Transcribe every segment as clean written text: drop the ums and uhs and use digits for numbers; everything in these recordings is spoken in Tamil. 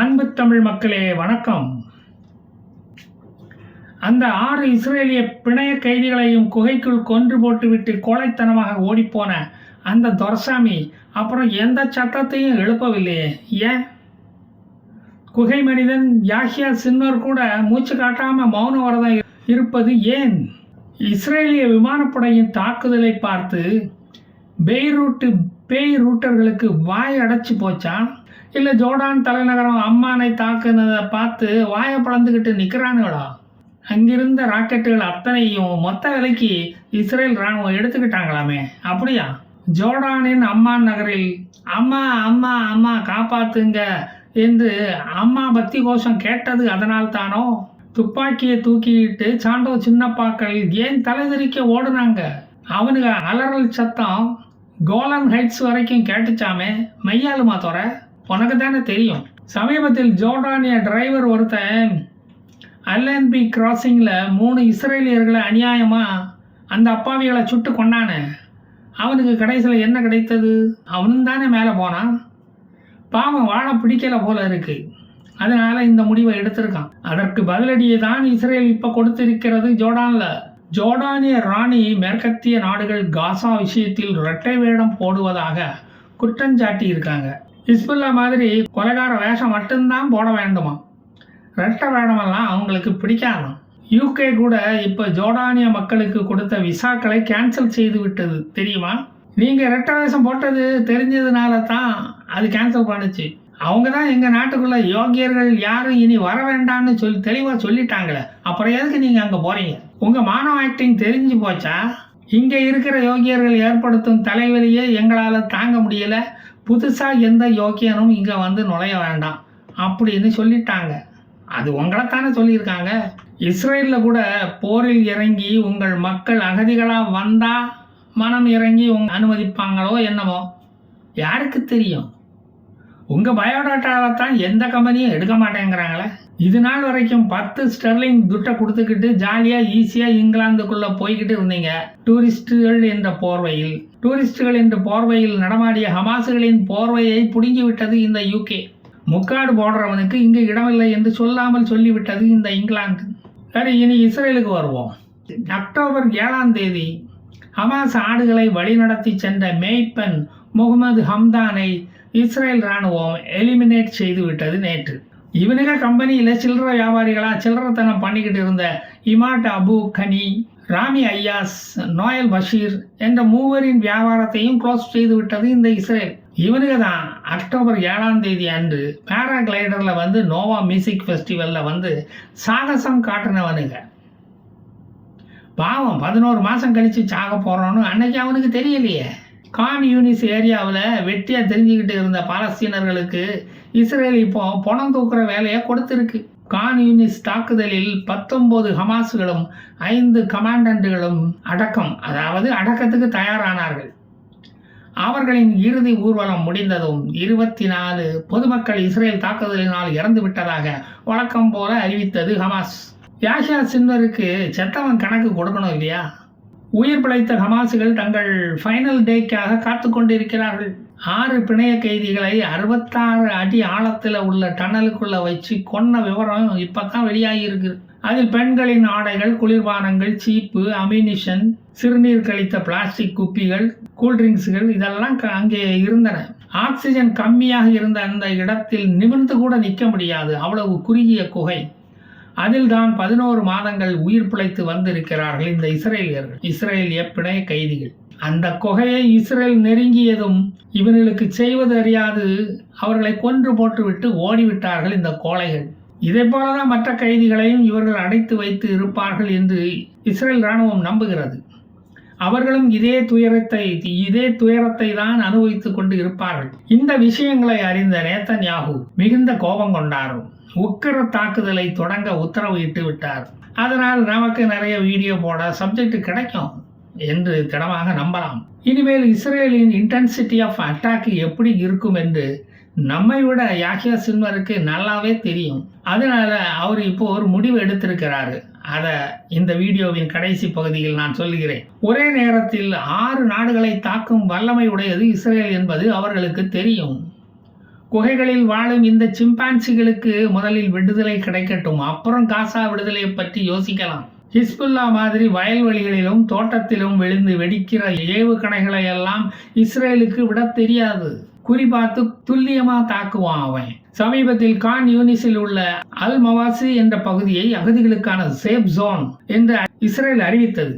அன்பு தமிழ் மக்களே வணக்கம். அந்த 6 இஸ்ரேலிய பிணைய கைதிகளையும் குகைக்குள் கொன்று போட்டுவிட்டு கோழைத்தனமாக ஓடிப்போன அந்த துரைசாமி அப்புறம் எந்த சத்தத்தையும் எழுப்பவில்லையே, ஏன்? குகை மனிதன் யாஹ்யா சின்வர் கூட மூச்சு காட்டாம மௌன விரதம் இருப்பது ஏன்? இஸ்ரேலிய விமானப்படையின் தாக்குதலை பார்த்து பெய்ரூட்டு பேய் ரூட்டர்களுக்கு வாய் அடைச்சி போச்சா, இல்லை ஜோர்டான் தலைநகரம் அம்மானை தாக்குனதை பார்த்து வாயை பழந்துக்கிட்டு நிற்கிறானுங்களா? அங்கிருந்த ராக்கெட்டுகள் அத்தனையும் மொத்த விலைக்கு இஸ்ரேல் இராணுவம் எடுத்துக்கிட்டாங்களாமே, அப்படியா? ஜோர்டானின் அம்மான் நகரில் அம்மா அம்மா அம்மா காப்பாத்துங்க என்று அம்மா பக்தி கோஷம் கேட்டது அதனால் தானோ? துப்பாக்கியை தூக்கிட்டு சாண்டோ சின்னப்பாக்கள் ஏன் தலைதெறிக்க ஓடுனாங்க? அவனுங்க அலறல் சத்தம் கோலன் ஹைட்ஸ் வரைக்கும் கேட்டுச்சாமே, மையாலுமா தோற? உனக்கு தானே தெரியும். சமீபத்தில் ஜோர்டானிய டிரைவர் ஒருத்தன் அல்லன்பி கிராசிங்கில் 3 இஸ்ரேலியர்களை அநியாயமாக அந்த அப்பாவிகளை சுட்டு கொண்டானே, அவனுக்கு கடைசியில் என்ன கிடைத்தது? அவனும் தானே மேலே போனான். பாவம் வாழ பிடிக்கல போல இருக்கு, அதனால் இந்த முடிவை எடுத்திருக்கான். அதற்கு பதிலடியை தான் இஸ்ரேல் இப்போ கொடுத்திருக்கிறது ஜோர்டானில். ஜோர்டானிய ராணி மேற்கத்திய நாடுகள் காசா விஷயத்தில் இரட்டை வேடம் போடுவதாக குற்றஞ்சாட்டி இருக்காங்க. ஹிஸ்புல்லா மாதிரி கொலைகார வேஷம் மட்டும்தான் போட வேண்டுமா, ரெட்டை வேடமெல்லாம் அவங்களுக்கு பிடிக்காதான். யூகே கூட இப்போ ஜோர்டானிய மக்களுக்கு கொடுத்த விசாக்களை கேன்சல் செய்து விட்டது தெரியுமா? நீங்கள் ரெட்டை வேஷம் போட்டது தெரிஞ்சதுனால தான் அது கேன்சல் பண்ணுச்சு. அவங்க தான் எங்கள் நாட்டுக்குள்ளே யோகியர்கள் யாரும் இனி வர வேண்டாம்னு தெளிவாக சொல்லிட்டாங்களே, அப்புறம் எதுக்கு நீங்கள் அங்கே போகிறீங்க? உங்கள் மானவ ஆக்டிங் தெரிஞ்சு போச்சா? இங்கே இருக்கிற யோகியர்கள் ஏற்படுத்தும் தலைவலியை எங்களால் தாங்க முடியலை, புதுசாக எந்த யோக்கியனும் இங்கே வந்து நுழைய வேண்டாம் அப்படின்னு சொல்லிட்டாங்க. அது உங்களைத்தானே சொல்லியிருக்காங்க. இஸ்ரேலில் கூட போரில் இறங்கி உங்கள் மக்கள் அகதிகளாக வந்தால் மனம் இறங்கி அனுமதிப்பாங்களோ என்னமோ, யாருக்கு தெரியும்? உங்கள் பயோடாட்டாவில் தான் எந்த கம்பெனியும் எடுக்க மாட்டேங்கிறாங்களே. இது நாள் வரைக்கும் 10 ஸ்டெர்லிங் துட்டை கொடுத்துக்கிட்டு ஜாலியாக ஈஸியாக இங்கிலாந்துக்குள்ளே போய்கிட்டு இருந்தீங்க. டூரிஸ்டுகள் என்ற போர்வையில் நடமாடிய ஹமாசுகளின் போர்வையை புடுங்கி விட்டது இந்த யூகே. முக்காடு போடுறவனுக்கு இங்கே இடமில்லை என்று சொல்லாமல் சொல்லிவிட்டது இந்த இங்கிலாந்து. சரி, இனி இஸ்ரேலுக்கு வருவோம். அக்டோபர் 7ஆம் தேதி ஹமாஸ் ஆடுகளை வழிநடத்தி சென்ற மேய்ப்பன் முகமது ஹம்தானை இஸ்ரேல் இராணுவம் எலிமினேட் செய்து விட்டது நேற்று. இவனுங்க கம்பெனியில் சில்லறை வியாபாரிகளாக சில்லறத்தனம் பண்ணிக்கிட்டு இருந்த இமாட் அபு கனி, ராமி ஐயாஸ், நோயல் பஷீர் என்ற 3 வியாபாரத்தையும் க்ளோஸ் செய்து விட்டது இந்த இஸ்ரேல். இவனுங்க தான் அக்டோபர் 7ஆம் தேதி அன்று பேராகிளைடரில் வந்து நோவா மியூசிக் ஃபெஸ்டிவலில் வந்து சாகசம் காட்டினவனுங்க. பாவம் 11 மாதம் கழித்து சாக போகிறோன்னு அன்னைக்கு அவனுக்கு தெரியலையே. கான் யூனிஸ் ஏரியாவில் வெட்டியாக தெரிஞ்சுக்கிட்டு இருந்த பாலஸ்தீனர்களுக்கு இஸ்ரேல் இப்போ பணம் தூக்குற வேலையை கொடுத்துருக்கு. கான் யூனிஸ் தாக்குதலில் 19 ஹமாஸுகளும் 5 கமாண்டன்ட்டுகளும் அடக்கத்துக்கு தயாரானார்கள். அவர்களின் இறுதி ஊர்வலம் முடிந்ததும் 24 பொதுமக்கள் இஸ்ரேல் தாக்குதலினால் இறந்து விட்டதாக வழக்கம் போல அறிவித்தது ஹமாஸ். யாஹ்யா சின்வருக்கு செத்தவன் கணக்கு கொடுக்கணும் இல்லையா? உயிர் பிழைத்த ஹமாஸுகள் தங்கள் ஃபைனல் டேக்காக காத்து கொண்டிருக்கிறார்கள். 6 பிணைய கைதிகளை 66 அடி ஆழத்தில் உள்ள டன்னலுக்குள்ளே வச்சு கொன்ன விவரம் இப்போ தான் வெளியாகி இருக்கு. அதில் பெண்களின் ஆடைகள், குளிர்பானங்கள், சீப்பு, அமினிஷன், சிறுநீர் கழித்த பிளாஸ்டிக் குப்பிகள், கூல்ட்ரிங்க்ஸுகள் இதெல்லாம் அங்கே இருந்தன. ஆக்சிஜன் கம்மியாக இருந்த அந்த இடத்தில் நிமிர்ந்து கூட நிற்க முடியாது, அவ்வளவு குறுகிய குகை. அதில் தான் 11 மாதங்கள் உயிர் பிழைத்து வந்திருக்கிறார்கள் இந்த இஸ்ரேலிய பிணைய கைதிகள். அந்த குகையை இஸ்ரேல் நெருங்கியதும் இவர்களுக்கு செய்வது அறியாது அவர்களை கொன்று போட்டுவிட்டு ஓடிவிட்டார்கள் இந்த கோழைகள். இதே போலதான் மற்ற கைதிகளையும் இவர்கள் அடைத்து வைத்து இருப்பார்கள் என்று இஸ்ரேல் இராணுவம் நம்புகிறது. அவர்களும் இதே துயரத்தை தான் அனுபவித்துக் கொண்டு இருப்பார்கள். இந்த விஷயங்களை அறிந்த நேத்தன்யாகு மிகுந்த கோபம் கொண்டார். உக்கிர தாக்குதலை தொடங்க உத்தரவு இட்டு விட்டார். அதனால் நமக்கு நிறைய வீடியோ போட சப்ஜெக்ட் கிடைக்கும் என்று திடமாக நம்பலாம். இனிமேல் இஸ்ரேலின் இன்டென்சிட்டி ஆஃப் அட்டாக் எப்படி இருக்கும் என்று நம்மை விட யாஹ்யா சின்வருக்கு நல்லாவே தெரியும். அதனால அவர் இப்போ ஒரு முடிவு எடுத்திருக்கிறாரு. அதை இந்த வீடியோவின் கடைசி பகுதியில் நான் சொல்கிறேன். ஒரே நேரத்தில் 6 நாடுகளை தாக்கும் வல்லமை உடையது இஸ்ரேல் என்பது அவர்களுக்கு தெரியும். குகைகளில் வாழும் இந்த சிம்பான்சிகளுக்கு முதலில் விடுதலை கிடைக்கட்டும், அப்புறம் காசா விடுதலையை பற்றி யோசிக்கலாம். ஹிஸ்புல்லா மாதிரி வயல்வெளிகளிலும் தோட்டத்திலும் விழுந்து வெடிக்கிற ஏவுகணைகளை எல்லாம் இஸ்ரேலுக்கு விட தெரியாது. குறிப்பாத்து துல்லியமா தாக்குவான் அவன். சமீபத்தில் கான் யூனிஸில் உள்ள அல் மவாசி என்ற பகுதியை அகதிகளுக்கான சேஃப் ஜோன் என்று இஸ்ரேல் அறிவித்தது.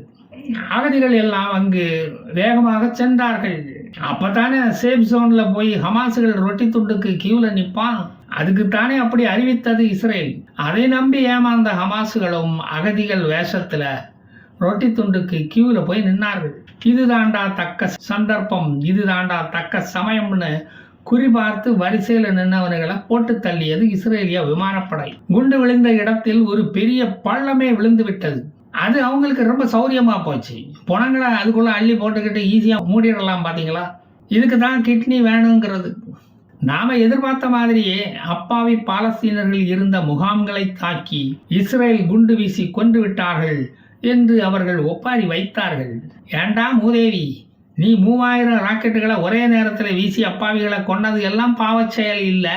அகதிகள் எல்லாம் அங்கு வேகமாக சென்றார்கள். அப்பதானே சேஃப் ஜோன்ல போய் ஹமாசுகள் ரொட்டி துண்டுக்கு கியூல நிப்பான். அதுக்குத்தானே அப்படி அறிவித்தது இஸ்ரேல். அதை நம்பி ஏமாந்த ஹமாசுகளும் அகதிகள் வேஷத்துல ரொட்டி துண்டுக்கு கியூல போய் நின்னார்கள். இதுதாண்டா தக்க சந்தர்ப்பம், இதுதாண்டா தக்க சமயம்னு குறிபார்த்து வரிசையில் நின்றவர்களை போட்டு தள்ளியது இஸ்ரேலிய விமானப்படை. குண்டு விழுந்த இடத்தில் ஒரு பெரிய பள்ளமே விழுந்து விட்டது. அது அவங்களுக்கு ரொம்ப சௌரியமா போச்சு. பணங்களை அதுக்குள்ள அள்ளி போட்டுக்கிட்டு ஈஸியா மூடிடலாம். பாத்தீங்களா, இதுக்கு தான் கிட்னி வேணுங்கிறது. நாம எதிர்பார்த்த மாதிரியே அப்பாவி பாலஸ்தீனர்கள் இருந்த முகாம்களை தாக்கி இஸ்ரேல் குண்டு வீசி கொன்று விட்டார்கள் என்று அவர்கள் ஒப்பாரி வைத்தார்கள். ஏண்டா மூதேவி, நீ 3000 ராக்கெட்டுகளை ஒரே நேரத்தில் வீசி அப்பாவிகளை கொண்டது எல்லாம் பாவச் செயல் இல்லை.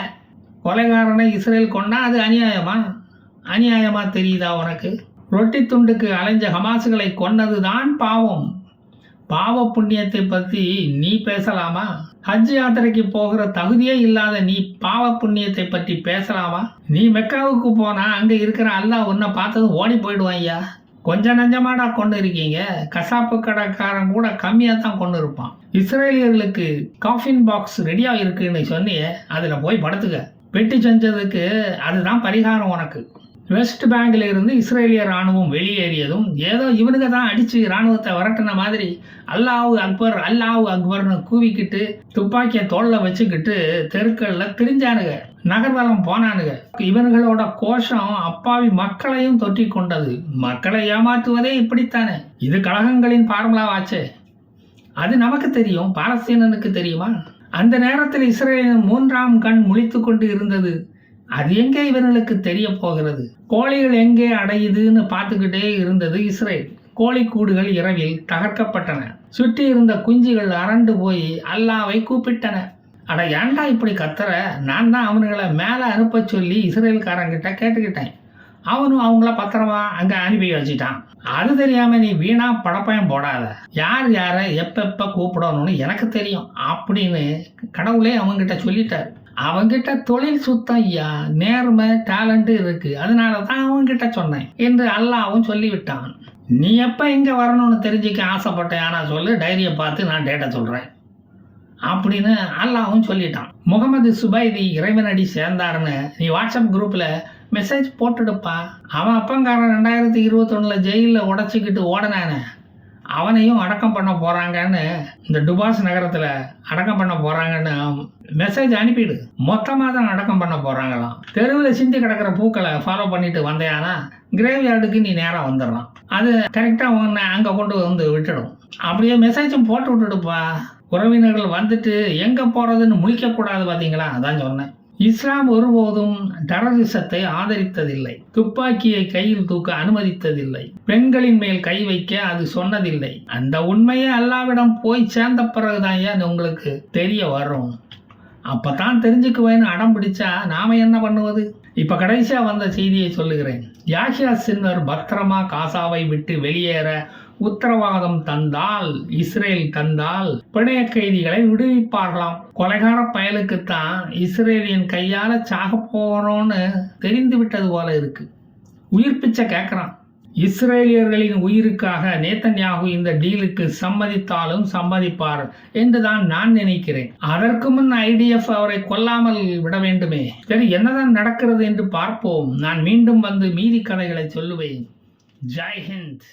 கொலைகாரனை இஸ்ரேல் கொண்டா அது அநியாயமா தெரியுதா உனக்கு? ரொட்டி துண்டுக்கு அலைஞ்ச ஹமாசுகளை கொன்னது தான் பாவம். பாவ புண்ணியத்தை பற்றி நீ பேசலாமா? ஹஜ் யாத்திரைக்கு போகிற தகுதியே இல்லாத நீ பாவ புண்ணியத்தை பற்றி பேசலாமா? நீ மெக்காவுக்கு போனா அங்க இருக்கிற அல்லாஹ் உன்னை பார்த்ததும் ஓடி போயிடுவான். ஐயா, கொஞ்சம் நஞ்சமாடா கொண்டு இருக்கீங்க. கசாப்பு கடைக்காரன் கூட கம்மியாக தான் கொண்டு இருப்பான். இஸ்ரேலியர்களுக்கு காஃபின் பாக்ஸ் ரெடியா இருக்குன்னு சொன்னியே, அதில் போய் படுத்துக்க. வெட்டி செஞ்சதுக்கு அதுதான் பரிகாரம் உனக்கு. வெஸ்ட் பேங்க்ல இருந்து இஸ்ரேலிய ராணுவம் வெளியேறியதும் ஏதோ இவனுக்கு தான் அடிச்சு ராணுவத்தை விரட்டின மாதிரி அல்லாஹு அக்பர் அல்லாஹு அக்பர்னு கூவிக்கிட்டு துப்பாக்கியை தோல்ல வச்சுக்கிட்டு தெருக்கள்ல திரிஞ்சானுங்க, நகர்வலம் போனானுங்க. இவன்களோட கோஷம் அப்பாவி மக்களையும் தொற்றி கொண்டது. மக்களை ஏமாற்றுவதே இப்படித்தானே. இது கழகங்களின் பார்முலாவாச்சே. அது நமக்கு தெரியும், பாலஸ்தீனனுக்கு தெரியுமா? அந்த நேரத்தில் இஸ்ரேலின் 3ஆம் கண் முழித்து கொண்டு இருந்தது. அது எங்கே இவர்களுக்கு தெரிய போகிறது? கோழிகள் எங்கே அடையுதுன்னு பார்த்துக்கிட்டே இருந்தது இஸ்ரேல். கோழிக்கூடுகள் இரவில் தகர்க்கப்பட்டன. சுற்றி இருந்த குஞ்சுகள் அரண்டு போய் அல்லாவை கூப்பிட்டன. அட ஏண்டா இப்படி கத்துற? நான் தான் அவனுங்களை மேலே அனுப்ப சொல்லி இஸ்ரேல்காரங்கிட்ட கேட்டுக்கிட்டேன். அவனும் அவங்கள பத்திரமா அங்கே அனுப்பி வச்சுட்டான். அது தெரியாம நீ வீணா படப்பயம் போடாத. யார் யாரை எப்ப கூப்பிடணும்னு எனக்கு தெரியும் அப்படின்னு கடவுளே அவங்கிட்ட சொல்லிட்டாரு. அவங்கிட்ட தொழில் சுத்தம் ஐயா, நேர்மை டேலண்ட் இருக்கு, அதனால தான் அவங்கிட்ட சொன்னேன் என்று அல்லாவும் சொல்லிவிட்டான். நீ எப்ப இங்க வரணும்னு தெரிஞ்சுக்க ஆசைப்பட்டேன், ஆனா சொல்லு, டைரியை பார்த்து நான் டேட்டா சொல்றேன் அப்படின்னு அல்லாவும் சொல்லிட்டான். முகமது சுபைதி இறைவனடி சேர்ந்தாருன்னு நீ வாட்ஸ்அப் குரூப்ல மெசேஜ் போட்டுடுப்பா. அவன் அப்பங்காரன் 2021 ஜெயிலில் உடச்சிக்கிட்டு ஓடனானே, அவனையும் அடக்கம் பண்ண போறாங்கன்னு, இந்த டுபாஸ் நகரத்துல அடக்கம் பண்ண போறாங்கன்னு மெசேஜ் அனுப்பிடு. மொத்தமாக தான் அடக்கம் பண்ண போறாங்களாம். தெருவில் சிந்தி கிடக்கிற பூக்களை ஃபாலோ பண்ணிட்டு வந்தையானா கிரேவ் யார்டுக்கு நீ நேரம் வந்துடுறான். அது கரெக்டா உன்னை அங்க கொண்டு வந்து விட்டுடும். அப்படியே மெசேஜும் போட்டு விட்டுடுப்பா. உறவினர்கள் வந்துட்டு எங்க போறதுன்னு முழிக்க கூடாது. பாத்தீங்களா, அதான் சொன்னேன். இஸ்லாம் ஒருபோதும் டெரரிசத்தை ஆதரித்ததில்லை, துப்பாக்கியை கையில் தூக்க அனுமதித்ததில்லை, பெண்களின் மேல் கை வைக்க அது சொன்னதில்லை. அந்த உண்மையை அல்லாவிடம் போய் சேர்ந்த பிறகுதான் ஏன் உங்களுக்கு தெரிய வரும். அப்பதான் தெரிஞ்சுக்குவேன்னு அடம் பிடிச்சா நாம என்ன பண்ணுவது? இப்ப கடைசியா வந்த செய்தியை சொல்லுகிறேன். யாஹ்யா சின்வர் பத்திரமா காசாவை விட்டு வெளியேற உத்தரவாதம் தந்தால், இஸ்ரேல் தந்தால் பிணைய கைதிகளை விடுவிப்பார்களாம். கொலைகார பயலுக்குத்தான் இஸ்ரேலியன் கையால சாக போறோம்னு தெரிந்து விட்டது போல இருக்கு. உயிர் பிச்சை கேட்கிறான். இஸ்ரேலியர்களின் உயிருக்காக நேத்தன்யாகு இந்த டீலுக்கு சம்மதித்தாலும் சம்மதிப்பார் என்றுதான் நான் நினைக்கிறேன். அதற்கு முன் IDF அவரை கொல்லாமல் விட வேண்டுமே. சரி, என்னதான் நடக்கிறது என்று பார்ப்போம். நான் மீண்டும் வந்து மீதி கதைகளை சொல்லுவேன். ஜெய் ஹிந்த்.